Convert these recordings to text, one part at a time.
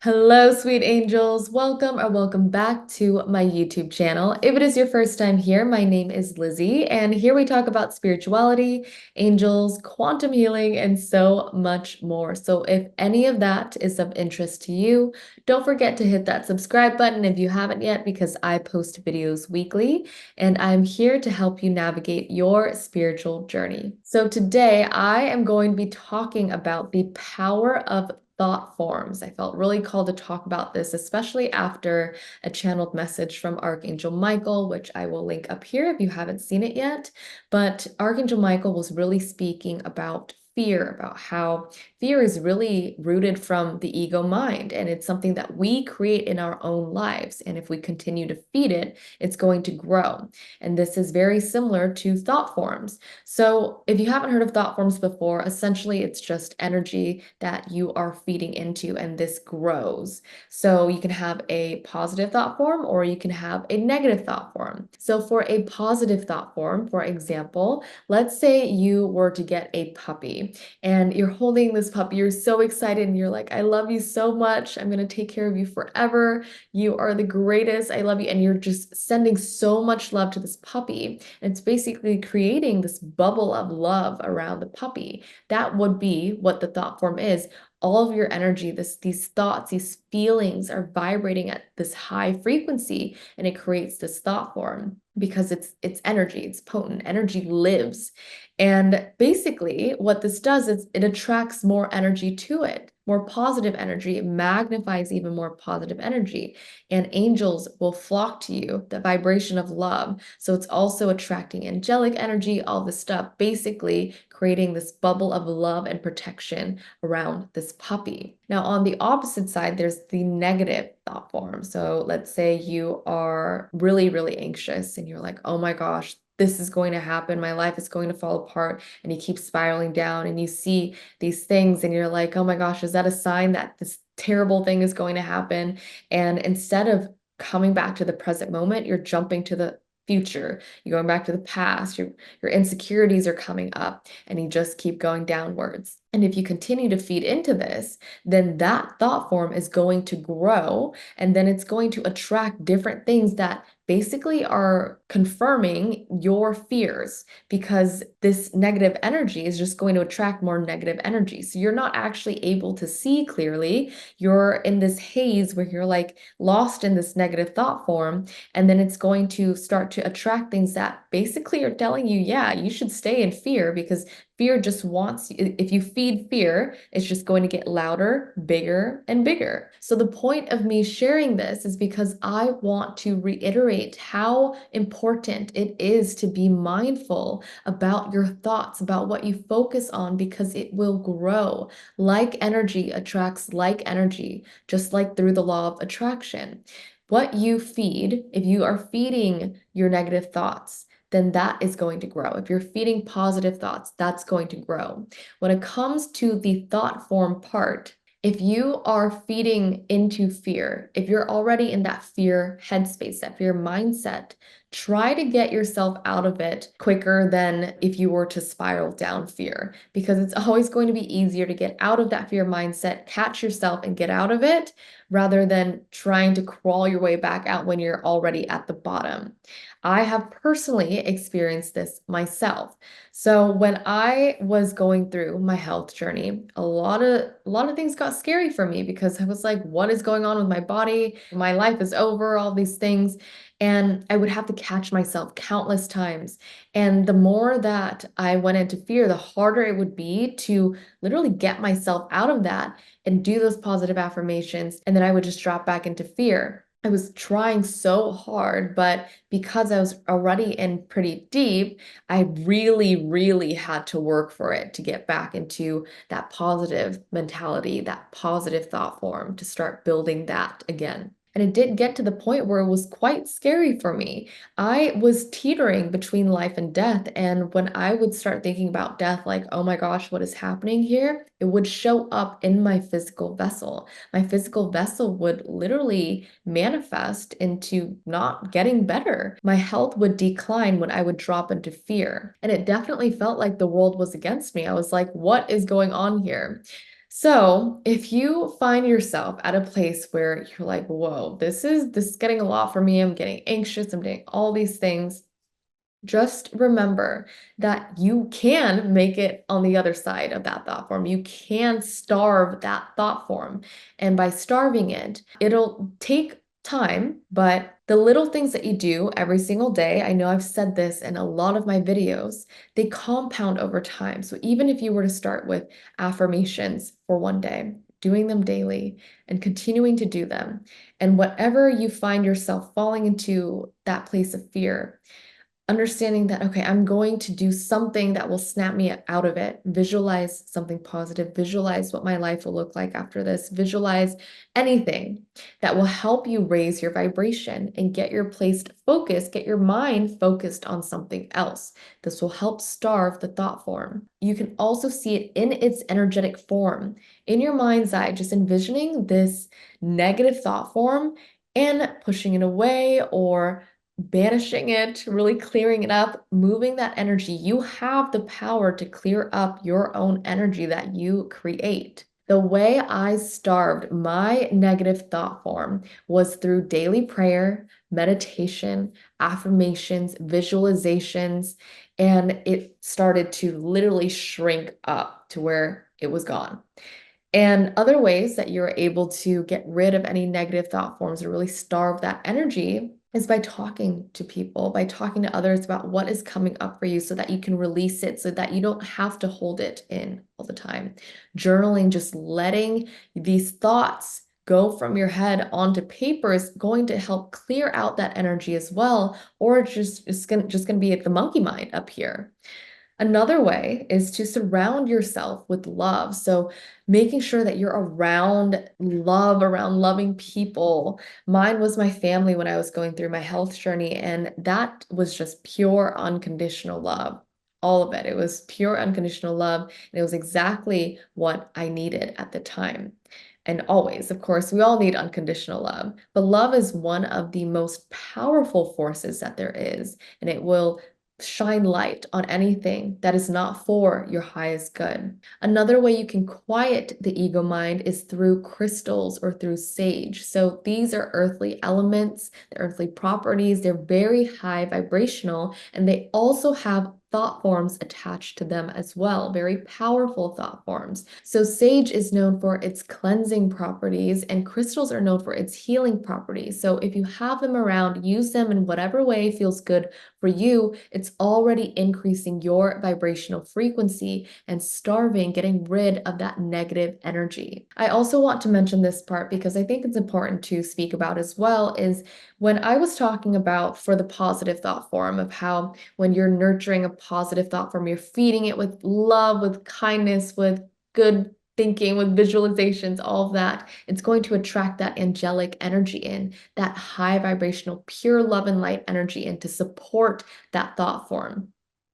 Hello, sweet angels. Welcome or welcome back to my YouTube channel. If it is your first time here, my name is Lizzie, and here we talk about spirituality, angels, quantum healing, and so much more. So if any of that is of interest to you, don't forget to hit that subscribe button if you haven't yet, because I post videos weekly, and I'm here to help you navigate your spiritual journey. So today I am going to be talking about the power of thought forms. I felt really called to talk about this, especially after a channeled message from Archangel Michael, which I will link up here if you haven't seen it yet. But Archangel Michael was really speaking about fear, about how fear is really rooted from the ego mind, and it's something that we create in our own lives. And if we continue to feed it, it's going to grow. And this is very similar to thought forms. So if you haven't heard of thought forms before, essentially it's just energy that you are feeding into, and this grows. So you can have a positive thought form or you can have a negative thought form. So for a positive thought form, for example, let's say you were to get a puppy and you're holding this puppy, you're so excited and you're like, I love you so much. I'm going to take care of you forever. You are the greatest. I love you. And you're just sending so much love to this puppy. And it's basically creating this bubble of love around the puppy. That would be what the thought form is. All of your energy, these thoughts, these feelings are vibrating at this high frequency, and it creates this thought form because it's energy, it's potent. Energy lives. And basically, what this does is it attracts more energy to it, more positive energy. It magnifies even more positive energy. And angels will flock to you, the vibration of love. So it's also attracting angelic energy, all this stuff, basically creating this bubble of love and protection around this puppy. Now, on the opposite side, there's the negative thought form. So let's say you are really, really anxious and you're like, oh my gosh, this is going to happen. My life is going to fall apart. And you keep spiraling down and you see these things and you're like, oh my gosh, is that a sign that this terrible thing is going to happen? And instead of coming back to the present moment, you're jumping to the future. You're going back to the past. Your insecurities are coming up and you just keep going downwards. And if you continue to feed into this, then that thought form is going to grow, and then it's going to attract different things that basically are confirming your fears, because this negative energy is just going to attract more negative energy. So you're not actually able to see clearly. You're in this haze where you're like lost in this negative thought form, and then it's going to start to attract things that basically are telling you, yeah, you should stay in fear, because fear just wants, if you feed fear, it's just going to get louder, bigger, and bigger. So the point of me sharing this is because I want to reiterate how important it is to be mindful about your thoughts, about what you focus on, because it will grow. Like energy attracts like energy, just like through the law of attraction. What you feed, if you are feeding your negative thoughts, then that is going to grow. If you're feeding positive thoughts, that's going to grow. When it comes to the thought form part, if you are feeding into fear, if you're already in that fear headspace, that fear mindset, try to get yourself out of it quicker than if you were to spiral down fear, because it's always going to be easier to get out of that fear mindset, catch yourself and get out of it, rather than trying to crawl your way back out when you're already at the bottom. I have personally experienced this myself. So when I was going through my health journey, a lot of things got scary for me, because I was like, what is going on with my body? My life is over, all these things. And I would have to catch myself countless times. And the more that I went into fear, the harder it would be to literally get myself out of that and do those positive affirmations. And then I would just drop back into fear. I was trying so hard, but because I was already in pretty deep, I really, really had to work for it to get back into that positive mentality, that positive thought form, to start building that again. And it did get to the point where it was quite scary for me. I was teetering between life and death. And when I would start thinking about death, like, oh my gosh, what is happening here? It would show up in my physical vessel. My physical vessel would literally manifest into not getting better. My health would decline when I would drop into fear. And it definitely felt like the world was against me. I was like, what is going on here? So if you find yourself at a place where you're like, whoa, this is getting a lot for me. I'm getting anxious. I'm doing all these things. Just remember that you can make it on the other side of that thought form. You can starve that thought form. And by starving it, it'll take time, but the little things that you do every single day, I know I've said this in a lot of my videos, they compound over time. So even if you were to start with affirmations for one day, doing them daily and continuing to do them, and whatever you find yourself falling into that place of fear, understanding that, okay, I'm going to do something that will snap me out of it. Visualize something positive, visualize what my life will look like after this, visualize anything that will help you raise your vibration and get your placed focus, get your mind focused on something else. This will help starve the thought form. You can also see it in its energetic form. In your mind's eye, just envisioning this negative thought form and pushing it away or banishing it, really clearing it up, moving that energy. You have the power to clear up your own energy that you create. The way I starved my negative thought form was through daily prayer, meditation, affirmations, visualizations, and it started to literally shrink up to where it was gone. And other ways that you're able to get rid of any negative thought forms or really starve that energy is by talking to people, by talking to others about what is coming up for you so that you can release it, so that you don't have to hold it in all the time. Journaling, just letting these thoughts go from your head onto paper is going to help clear out that energy as well, or it's just gonna be the monkey mind up here. Another way is to surround yourself with love. So, making sure that you're around love, around loving people. Mine was my family when I was going through my health journey, and that was just pure unconditional love. All of it. It was pure unconditional love, and it was exactly what I needed at the time. And always, of course, we all need unconditional love, but love is one of the most powerful forces that there is, and it will shine light on anything that is not for your highest good. Another way you can quiet the ego mind is through crystals or through sage. So these are earthly elements, they're earthly properties, they're very high vibrational, and they also have thought forms attached to them as well, very powerful thought forms. So sage is known for its cleansing properties, and crystals are known for its healing properties. So if you have them around, use them in whatever way feels good for you. It's already increasing your vibrational frequency and starving, getting rid of that negative energy. I also want to mention this part because I think it's important to speak about as well, is when I was talking about for the positive thought form of how when you're nurturing a positive thought form, you're feeding it with love, with kindness, with good thinking, with visualizations, all of that, it's going to attract that angelic energy in, that high vibrational, pure love and light energy in to support that thought form.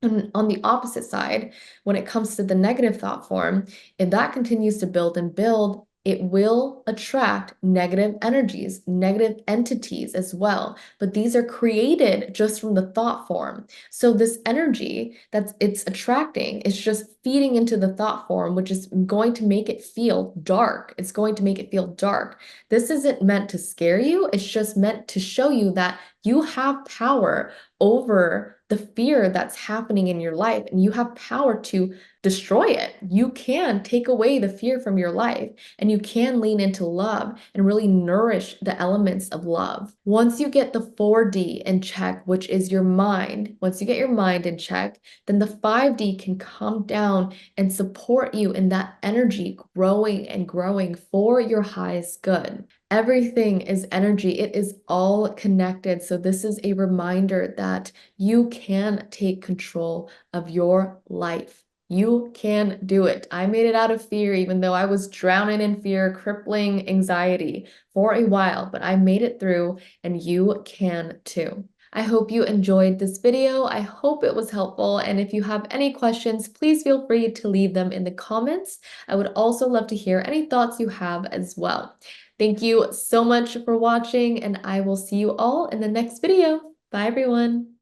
And on the opposite side, when it comes to the negative thought form, if that continues to build and build, it will attract negative energies, negative entities as well. But these are created just from the thought form. So this energy that it's attracting is just feeding into the thought form, which is going to make it feel dark. It's going to make it feel dark. This isn't meant to scare you. It's just meant to show you that you have power over the fear that's happening in your life, and you have power to destroy it. You can take away the fear from your life, and you can lean into love and really nourish the elements of love. Once you get the 4D in check, which is your mind, once you get your mind in check, then the 5D can come down and support you in that energy growing and growing for your highest good. Everything is energy. It is all connected. So this is a reminder that you can take control of your life. You can do it. I made it out of fear, even though I was drowning in fear, crippling anxiety for a while, but I made it through, and you can too. I hope you enjoyed this video. I hope it was helpful. And if you have any questions, please feel free to leave them in the comments. I would also love to hear any thoughts you have as well. Thank you so much for watching, and I will see you all in the next video. Bye, everyone.